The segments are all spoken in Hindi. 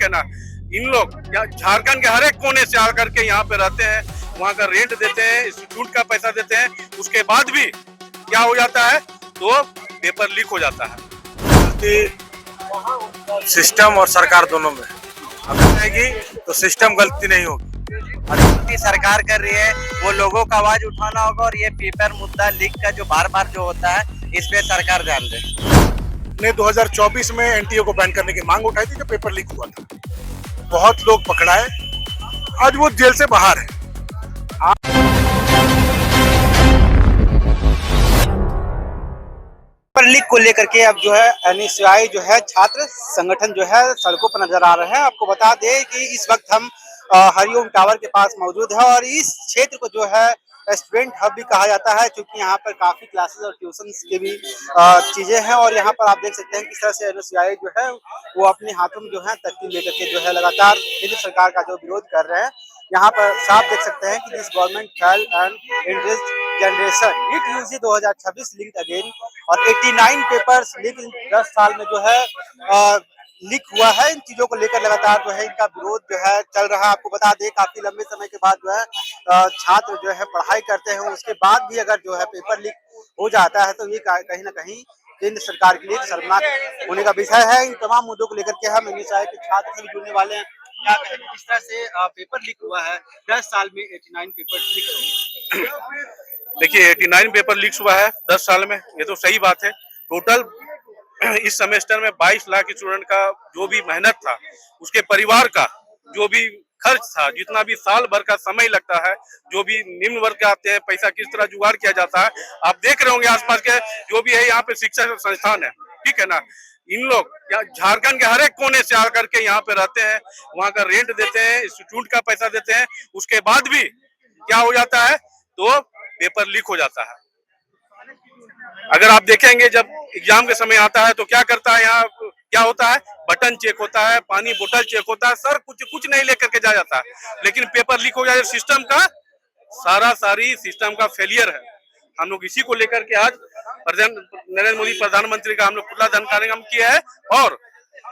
है ना। इन लोग झारखंड के हर एक कोने से आकर के यहाँ पे रहते हैं, वहाँ का रेंट देते हैं, इंस्टीट्यूट का पैसा देते हैं, उसके बाद भी क्या हो जाता है, तो पेपर लीक हो जाता है। सिस्टम और सरकार दोनों में अगर रहेगी तो सिस्टम गलती नहीं होगी। गलती सरकार कर रही है, वो लोगों का आवाज उठाना होगा और ये पेपर मुद्दा लीक का जो बार बार जो होता है, इस पे सरकार ध्यान दे। ने 2024 में एनटीए को बैन करने की मांग उठाई थी जब पेपर लीक हुआ था। बहुत लोग पकड़ाए, आज वो जेल से बाहर है। पेपर लीक को लेकर के अब जो है एनएसयूआई जो है छात्र संगठन जो है सड़कों पर नजर आ रहे हैं। आपको बता दें कि इस वक्त हम हरिओम टावर के पास मौजूद है और इस क्षेत्र को जो है स्टूडेंट हब भी कहा जाता है, क्योंकि यहाँ पर काफी क्लासेस और ट्यूशंस की भी चीजें हैं। और यहाँ पर आप देख सकते हैं किस तरह से एनएसयूआई जो है वो अपने हाथों में जो है तख्ती लेकर के जो है लगातार केंद्र सरकार का जो विरोध कर रहे हैं। यहाँ पर साफ देख सकते हैं कि this government fail and interest generation NEET UG 2026 linked again और 89 पेपर्स लीक इन 10 साल में जो है लीक हुआ है। इन चीजों को लेकर लगातार जो है इनका विरोध जो है चल रहा है। आपको बता दें काफी लंबे समय के बाद जो है छात्र जो है पढ़ाई करते हैं, उसके बाद भी अगर जो है पेपर लीक हो जाता है तो ये कहीं ना कहीं केंद्र सरकार के लिए शर्मनाक होने का विषय है। इन तमाम मुद्दों को लेकर के हम एनएसयूआई के छात्र से भी जुड़ने वाले हैं। क्या कहेंगे किस तरह से पेपर लीक हुआ है 10 साल में 89 पेपर लीक हुए? देखिए 89 पेपर लीक हुआ है 10 साल में, ये तो सही बात है। टोटल इस सेमेस्टर में 22 लाख स्टूडेंट का जो भी मेहनत था, उसके परिवार का जो भी खर्च था, जितना भी साल भर का समय लगता है, जो भी निम्न वर्ग के आते हैं, पैसा किस तरह जुगाड़ किया जाता है, आप देख रहे होंगे आसपास के जो भी है यहाँ पे शिक्षा संस्थान है, ठीक है ना। इन लोग झारखंड के हर एक कोने से आकर के यहाँ पे रहते हैं, वहाँ का रेंट देते हैं, इंस्टीट्यूट का पैसा देते हैं, उसके बाद भी क्या हो जाता है, तो पेपर लीक हो जाता है। अगर आप देखेंगे जब एग्जाम के समय आता है तो क्या करता है, यहाँ क्या होता है, बटन चेक होता है, पानी बोतल चेक होता है, सर कुछ नहीं लेकर के जाता है। लेकिन पेपर लीक हो जाए, सिस्टम का सारी सिस्टम का फेलियर है। हम लोग इसी को लेकर के आज नरेंद्र मोदी प्रधानमंत्री का हम लोग खुला धन कार्यक्रम किया है। और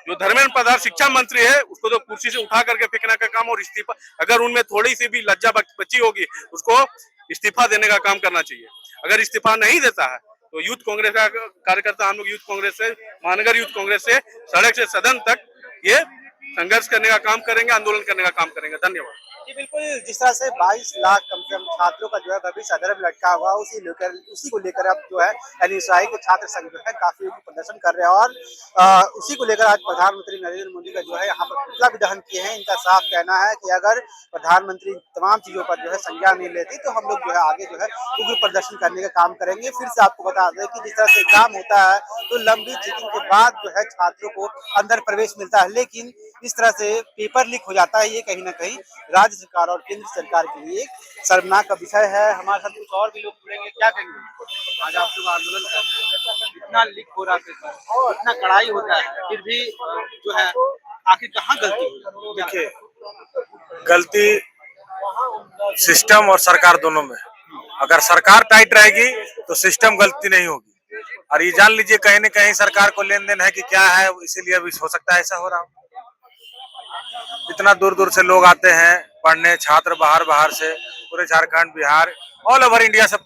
जो धर्मेंद्र प्रधान शिक्षा मंत्री है, उसको तो कुर्सी से उठा करके फेंकने का काम और इस्तीफा, अगर उनमें थोड़ी सी भी लज्जा बची होगी, उसको इस्तीफा देने का काम करना चाहिए। अगर इस्तीफा नहीं देता है तो यूथ कांग्रेस का कार्यकर्ता हम लोग यूथ कांग्रेस से, महानगर यूथ कांग्रेस से सड़क से सदन तक ये संघर्ष करने का काम करेंगे, आंदोलन करने का काम करेंगे। धन्यवाद जी बिल्कुल, जिस तरह से 22 लाख कम से कम छात्रों का जो है भविष्य अधर में लटका हुआ, उसी को लेकर अब जो है एनएसयूआई के छात्र संघ जो है काफी प्रदर्शन कर रहे हैं। और उसी को लेकर आज प्रधानमंत्री नरेंद्र मोदी का जो है यहाँ पर पुतला भी दहन किए हैं। इनका साफ कहना है कि अगर प्रधानमंत्री तमाम चीजों पर जो है संज्ञान नहीं लेती तो हम लोग जो है आगे जो है उग्र प्रदर्शन करने का काम करेंगे। फिर से आपको बता दें कि जिस तरह से एग्जाम होता है तो लंबी चेकिंग के बाद जो है छात्रों को अंदर प्रवेश मिलता है, लेकिन इस तरह से पेपर लीक हो जाता है। ये कहीं ना कहीं राज्य सरकार और केंद्र सरकार के लिए एक शर्मनाक का विषय है। हमारे साथ कुछ और भी लोग जुड़ेंगे। क्या कहेंगे, आज आप लोग आंदोलन कर रहे हैं, इतना लीक हो रहा है, इतना कड़ाई होता है, फिर भी जो है आखिर कहाँ गलती हुई? देखिए, गलती सिस्टम और सरकार दोनों में। अगर सरकार टाइट रहेगी तो सिस्टम गलती नहीं होगी। और ये जान लीजिए कहीं न कहीं सरकार को लेन देन है कि क्या है, इसीलिए अभी हो सकता है ऐसा हो रहा हो। इतना दूर दूर से लोग आते हैं पढ़ने, छात्र बाहर से, पूरे Jharkhand, Bihar, all over India, सब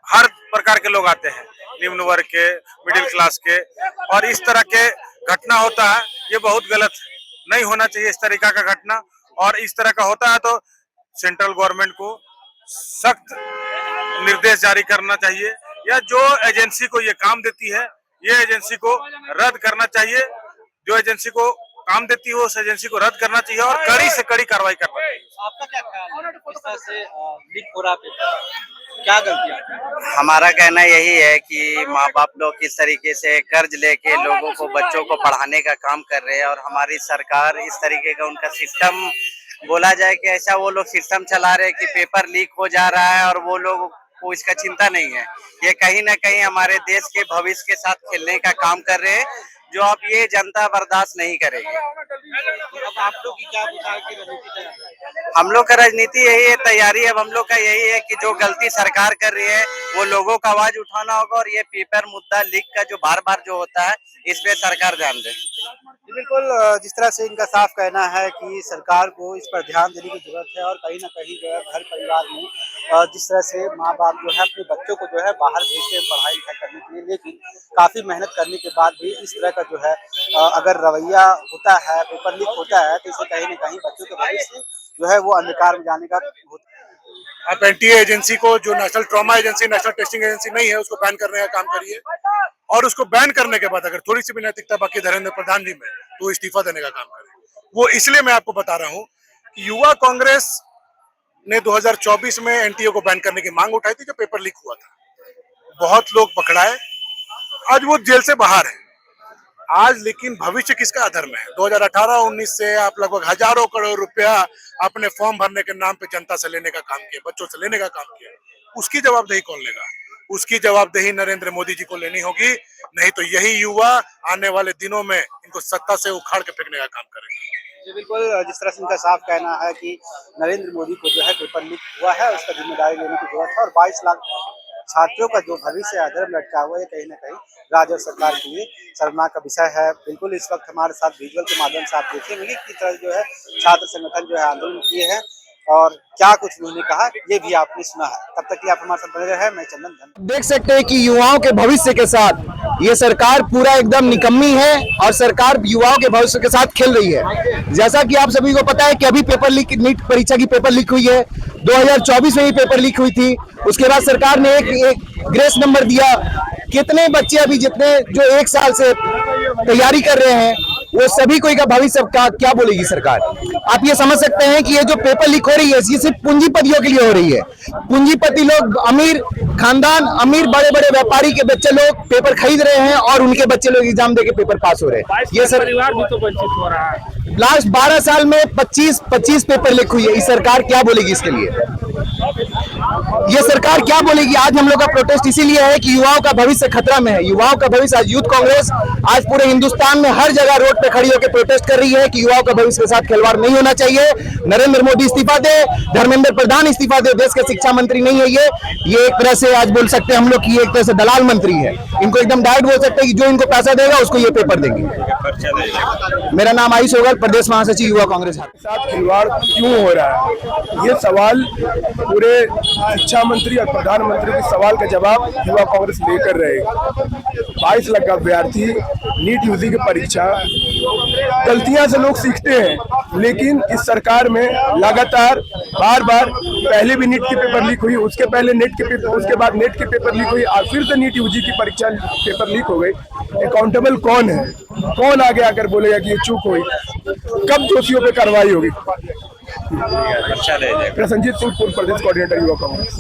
हर प्रकार के लोग आते हैं, निम्न वर्ग के, मिडिल क्लास के। और इस तरह के घटना होता है, ये बहुत गलत है, नहीं होना चाहिए इस तरीका का घटना। और इस तरह का होता है तो सेंट्रल गवर्नमेंट को सख्त निर्देश जारी करना चाहिए, या जो एजेंसी को ये काम देती है, ये एजेंसी को रद्द करना चाहिए। जो एजेंसी को काम देती है उस एजेंसी को रद्द करना चाहिए और कड़ी से कड़ी कार्रवाई करना चाहिए। आपका क्या ख्याल है इस तरह से लीक हो रहा पेपर, क्या गलती? हमारा कहना यही है कि माँ बाप लोग किस तरीके से कर्ज लेके लोगों को, बच्चों को पढ़ाने का काम कर रहे हैं, और हमारी सरकार इस तरीके का उनका सिस्टम, बोला जाए कि ऐसा वो लोग सिस्टम चला रहे हैं कि पेपर लीक हो जा रहा है और वो लोग को इसका चिंता नहीं है। ये कहीं ना कहीं हमारे देश के भविष्य के साथ खेलने का काम कर रहे हैं। जो अब ये जनता बर्दाश्त नहीं करेगी। अब आप लोग की क्या विचार की रणनीति तैयार है? हम लोग का राजनीति यही है, तैयारी अब हम लोग का यही है कि जो गलती सरकार कर रही है वो लोगों का आवाज उठाना होगा, और ये पेपर मुद्दा लीक का जो बार बार जो होता है इस पे सरकार ध्यान दे। बिल्कुल, जिस तरह से इनका साफ कहना है कि सरकार को इस पर ध्यान देने की जरूरत है, और कहीं ना कहीं जो है घर परिवार में जिस तरह से माँ बाप जो है अपने बच्चों को जो है बाहर भेजते हैं पढ़ाई लिखाई करने के लिए, लेकिन काफी मेहनत करने के बाद भी इस तरह का जो है अगर रवैया होता है, पेपर लीक होता है, तो इससे कहीं ना कहीं बच्चों के भविष्य जो है वो अंधकार में जाने का आप एनटीए एजेंसी को, जो national trauma agency, national testing agency नहीं है, उसको बैन करने का काम करिए, और उसको बैन करने के बाद अगर थोड़ी सी भी नैतिकता बाकी धर्मेंद्र प्रधान जी में, तो इस्तीफा देने का काम करें। वो इसलिए मैं आपको बता रहा हूं कि युवा कांग्रेस ने 2024 में एनटीए को बैन करने की मांग उठाई थी, जो पेपर लीक हुआ था। बहुत लोग पकड़ाए, आज वो जेल से बाहर है। आज लेकिन भविष्य किसका अधर्म है? 2018-19 से आप लगभग हजारों करोड़ रुपया अपने फॉर्म भरने के नाम पे जनता से लेने का काम किया, बच्चों से लेने का काम किया। उसकी जवाबदेही कौन लेगा? उसकी जवाबदेही नरेंद्र मोदी जी को लेनी होगी, नहीं तो यही युवा आने वाले दिनों में इनको सत्ता से उखाड़ के फेंकने का काम करेंगे। जी बिल्कुल, जिस तरह से इनका साफ कहना है कि नरेंद्र मोदी को जो है पेपर लीक हुआ है उसका जिम्मेदारी लेने की जरूरत है, और 22 लाख छात्रों का जो भविष्य अधर में लटका हुआ है, कहीं ना कहीं राज्य और सरकार के लिए शर्मनाक का विषय है। बिल्कुल, इस वक्त हमारे साथ विजुअल के माध्यम से आप देखेंगे कि किस तरह जो है छात्र संगठन जो है आंदोलन किए हैं, और क्या कुछ उन्होंने कहा ये भी आपने सुना है। तब तक कि आप हमारे साथ बने रहे, मैं चंदन धन। देख सकते हैं कि युवाओं के भविष्य के साथ ये सरकार पूरा एकदम निकम्मी है, और सरकार युवाओं के भविष्य के साथ खेल रही है। जैसा कि आप सभी को पता है कि अभी पेपर लीक, नीट परीक्षा की पेपर लीक हुई है, 2024 में ही पेपर लीक हुई थी। उसके बाद सरकार ने एक ग्रेस नंबर दिया। कितने बच्चे अभी जितने जो 1 साल से तैयारी कर रहे हैं, वो सभी कोई का भविष्य का क्या बोलेगी सरकार? आप ये समझ सकते हैं कि ये जो पेपर लीक हो रही है ये सिर्फ पूंजीपतियों के लिए हो रही है। पूंजीपति लोग, अमीर खानदान, अमीर बड़े बड़े व्यापारी के बच्चे लोग पेपर खरीद रहे हैं, और उनके बच्चे लोग एग्जाम देके पेपर पास हो रहे हैं। ये सर परिवार भी तो वंचित हो रहा है। लास्ट 12 साल में 25 पेपर लीक हुई है। इस सरकार क्या बोलेगी इसके लिए? ये सरकार क्या बोलेगी? आज हम लोग का प्रोटेस्ट इसीलिए है कि युवाओं का भविष्य खतरा में है। युवाओं का भविष्य, आज यूथ कांग्रेस आज पूरे हिंदुस्तान में हर जगह रोड पे खड़ी होकर प्रोटेस्ट कर रही है कि युवाओं का भविष्य के साथ खिलवाड़ नहीं होना चाहिए। नरेंद्र मोदी इस्तीफा दे, धर्मेंद्र प्रधान इस्तीफा दे। देश के शिक्षा मंत्री नहीं है ये एक तरह से आज बोल सकते हैं हम लोग की एक तरह से दलाल मंत्री है। इनको एकदम डायरेक्ट बोल सकते हैं कि जो इनको पैसा देगा उसको ये पेपर देंगे। मेरा नाम आयुष होगा, प्रदेश महासचिव युवा कांग्रेस। साथ खिलवाड़ क्यों हो रहा है, ये सवाल पूरे शिक्षा मंत्री और प्रधानमंत्री के सवाल का जवाब युवा कांग्रेस लेकर रहेगी। 22 लाख अभ्यर्थी, नीट यूजी की परीक्षा, गलतियां से लोग सीखते हैं, लेकिन इस सरकार में लगातार बार बार, पहले भी नीट की पेपर लीक हुई, उसके पहले नेट के पेपर, उसके बाद नेट की पेपर लीक हुई, और फिर तो नीट यूजी की परीक्षा पेपर लीक हो गई। अकाउंटेबल कौन है? कौन आगे आकर बोलेगा कि ये चूक हुई? कब दोषियों पे कार्रवाई होगी? प्रसन्नजीत सिंह, पूर्व प्रदेश कोऑर्डिनेटर युवा कांग्रेस।